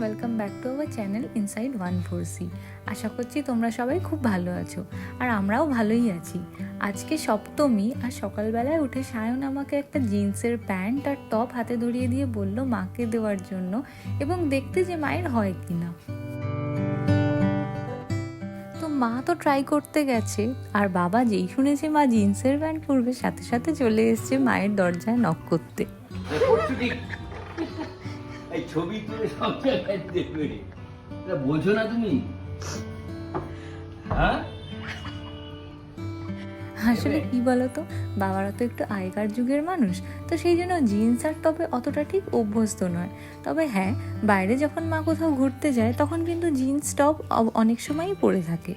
Welcome back to our channel inside 1/4C। আশা করছি তোমরা সবাই খুব ভালো আছো, আর আমরাও ভালোই আছি। আজকে সপ্তমী, আর সকালবেলায় উঠে সায়ন আমাকে একটা জিন্সের প্যান্ট আর টপ হাতে ধরিয়ে দিয়ে বলল মাকে দেওয়ার জন্য, এবং দেখতে যে মায়ের হয় কিনা। তো মা তো ট্রাই করতে গেছে, আর বাবা যেই শুনেছে মা জিন্সের প্যান্ট পরবে সাথে সাথে চলে এসছে মায়ের দরজায় নক করতে। এই ছবি তুলে সব জায়গায় দেখবে, এটা বোঝো না তুমি? হ্যাঁ, আসলে কি বলতো, বাবারা তো একটু আগেকার যুগের মানুষ, তো সেই জন্য জিন্স আর টপে অতটা ঠিক অভ্যস্ত নয়। তবে হ্যাঁ, বাইরে যখন মা কোথাও ঘুরতে যায় তখন কিন্তু জিন্স টপ অনেক সময়ই পরে থাকে।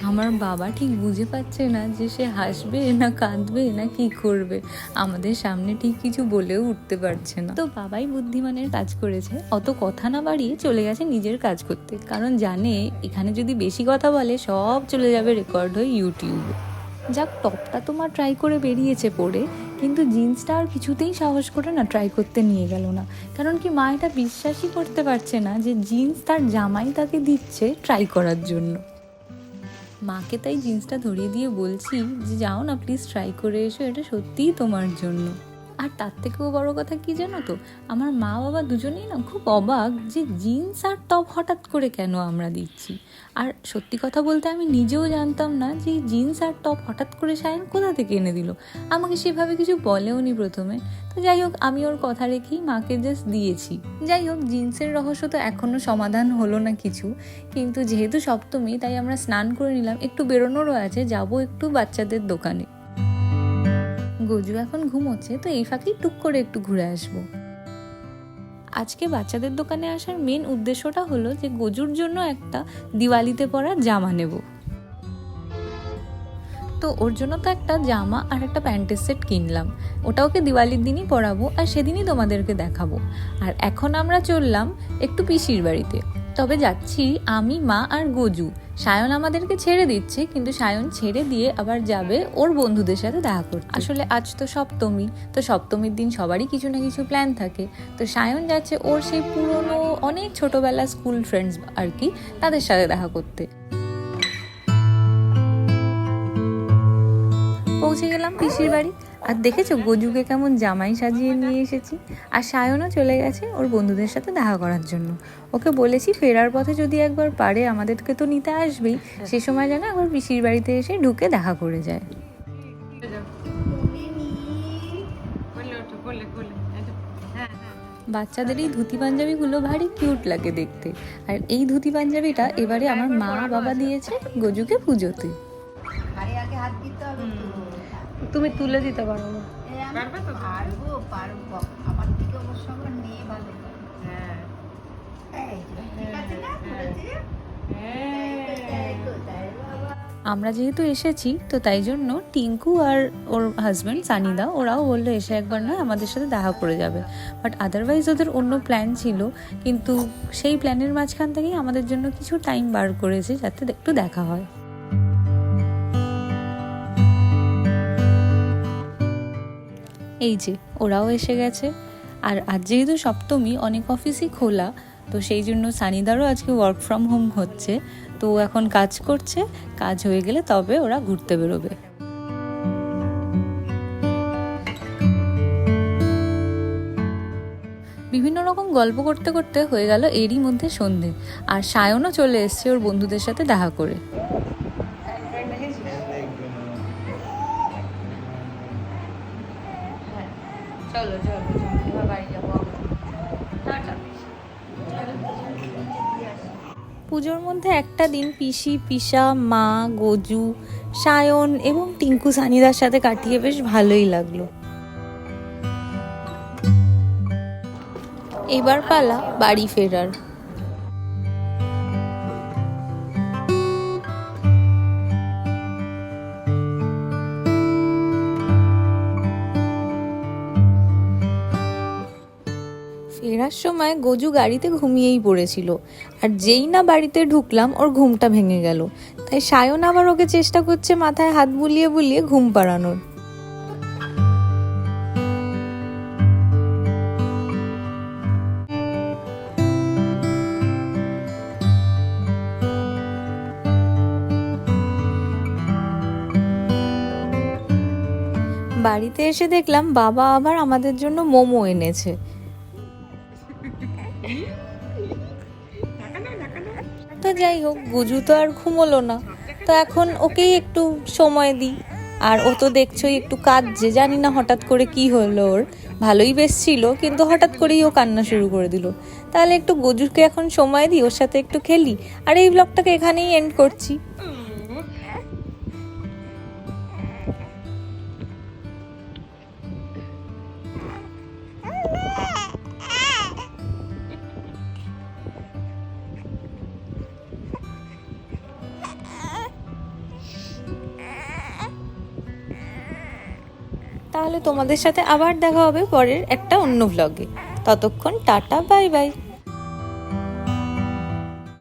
আমার বাবা ঠিক বুঝে পাচ্ছে না যে সে হাসবে না কাঁদবে না কি করবে, আমাদের সামনে ঠিক কিছু বলেও উঠতে পারছে না। তো বাবাই বুদ্ধিমানের কাজ করেছে, অত কথা না বাড়িয়ে চলে গেছে নিজের কাজ করতে, কারণ জানে এখানে যদি বেশি কথা বলে সব চলে যাবে রেকর্ড হয়ে ইউটিউবে। যাক, টপটা তোমার ট্রাই করে বেরিয়েছে পরে, কিন্তু জিন্সটা আর কিছুতেই সাহস করে না ট্রাই করতে নিয়ে গেল না। কারণ কি, মা এটা বিশ্বাসই করতে পারছে না যে জিন্স তার জামাই তাকে দিচ্ছে ট্রাই করার জন্য। মাকে তাই জিন্সটা ধরিয়ে দিয়ে বলছি যে যাও না প্লিজ, ট্রাই করে এসো, এটা সত্যিই তোমার জন্য। আর তার থেকেও বড় কথা কি জানো তো, আমার মা বাবা দুজনেই না খুব অবাক যে জিন্স আর টপ হঠাৎ করে কেন আমরা দিচ্ছি। আর সত্যি কথা বলতে আমি নিজেও জানতাম না যে জিন্স আর টপ হঠাৎ করে সায়ন কোথা থেকে এনে দিল। আমাকে সেভাবে কিছু বলেও নি প্রথমে। তো যাই হোক, আমি ওর কথা রেখেই মাকে জাস্ট দিয়েছি। যাই হোক, জিন্সের রহস্য তো এখনও সমাধান হলো না কিছু, কিন্তু যেহেতু সপ্তমী তাই আমরা স্নান করে নিলাম, একটু বেরোনোরও আছে, যাবো একটু বাচ্চাদের দোকানে। গজু এখন ঘুমোচ্ছে, তো এই ফাঁকেই টুক করে একটু ঘুরে আসবো। আজকে বাচ্চাদের দোকানে আসার মেন উদ্দেশ্যটা হলো যে গজুর জন্য একটা দিওয়ালিতে পরার জামা নেব। তো ওর জন্য তো একটা জামা আর একটা প্যান্টের সেট কিনলাম, ওটা ওকে দিওয়ালির দিনই পরাবো আর সেদিনই তোমাদেরকে দেখাবো। আর এখন আমরা চললাম একটু পিসির বাড়িতে। তবে যাচ্ছি আমি, মা আর গজু। সায়ন আমাদেরকে ছেড়ে দিচ্ছে, কিন্তু সায়ন ছেড়ে দিয়ে আবার যাবে ওর বন্ধুদের সাথে দেখা করতে। আসলে আজ তো সপ্তমী, তো সপ্তমীর দিন সবারই কিছু না কিছু প্ল্যান থাকে। তো সায়ন যাচ্ছে ওর সেই পুরনো অনেক ছোটবেলা স্কুল ফ্রেন্ডস আর কি, তাদের সাথে দেখা করতে। পৌঁছে গেলাম পিসির বাড়ি, আর দেখেছো গজুকে কেমন জামাই সাজিয়ে নিয়ে এসেছি। আর সায়নও চলে গেছে ওর বন্ধুদের সাথে দেখা করার জন্য। ওকে বলেছি ফেরার পথে যদি একবার পারে আমাদেরকে তো নিতে আসবেই, সে সময় যেন একবার পিসির বাড়িতে এসে ঢুকে দেখা করে যায়। বাচ্চাদের এই ধুতি পাঞ্জাবিগুলো ভারী কিউট লাগে দেখতে, আর এই ধুতি পাঞ্জাবিটা এবারে আমার মা বাবা দিয়েছে গজুকে পুজোতে। তুমি তুলে দিতে পারো না? আমরা যেহেতু এসেছি, তো তাই জন্য টিঙ্কু আর ওর হাজব্যান্ড সানিদা ওরাও বললো এসে একবার নয় আমাদের সাথে দেখা করে যাবে। বাট আদারওয়াইজ ওদের অন্য প্ল্যান ছিল, কিন্তু সেই প্ল্যানের মাঝখান থেকেই আমাদের জন্য কিছু টাইম বার করেছে যাতে একটু দেখা হয়। এই যে ওরাও এসে গেছে। আর আজ যেহেতু সপ্তমী, অনেক অফিসই খোলা, তো সেই জন্য সানিদারও আজকে ওয়ার্ক ফ্রম হোম হচ্ছে। তো এখন কাজ করছে, কাজ হয়ে গেলে তবে ওরা ঘুরতে বেরোবে। বিভিন্ন রকম গল্প করতে করতে হয়ে গেল এরই মধ্যে সন্ধে, আর সায়নও চলে এসছে ওর বন্ধুদের সাথে দেখা করে। চলো চলো চলো, বাড়ি যাবো। পুজোর মধ্যে একটা দিন পিসি, পিসা, মা, গজু, সায়ন এবং টিঙ্কু সানিদার সাথে কাটিয়ে বেশ ভালোই লাগলো। এবার পালা বাড়ি ফেরার। ফেরার সময় গজু গাড়িতে ঘুমিয়েই পড়েছিল, আর যেই না বাড়িতে ঢুকলাম ওর ঘুমটা ভেঙে গেল। তাই সায়ন আবার ওকে চেষ্টা করছে মাথায় হাত বুলিয়ে বুলিয়ে ঘুম পাড়ানোর। বাড়িতে এসে দেখলাম বাবা আবার আমাদের জন্য মোমো এনেছে। তো যাই হোক, গুজু তো আর ঘুমোলো না, তো এখন ওকেই একটু সময় দিই। আর ও তো দেখছোই একটু কাঁদছে, জানি না হঠাৎ করে কি হলো ওর। ভালোই বেশ ছিল, কিন্তু হঠাৎ করেই ও কান্না শুরু করে দিল। তাহলে একটু গুজুকে এখন সময় দিই, ওর সাথে একটু খেলি। আর এই ব্লগটাকে এখানেই এন্ড করছি। তাহলে তোমাদের সাথে আবার দেখা হবে পরের একটা অন্য ভ্লগে। ততক্ষণ টাটা, বাই বাই।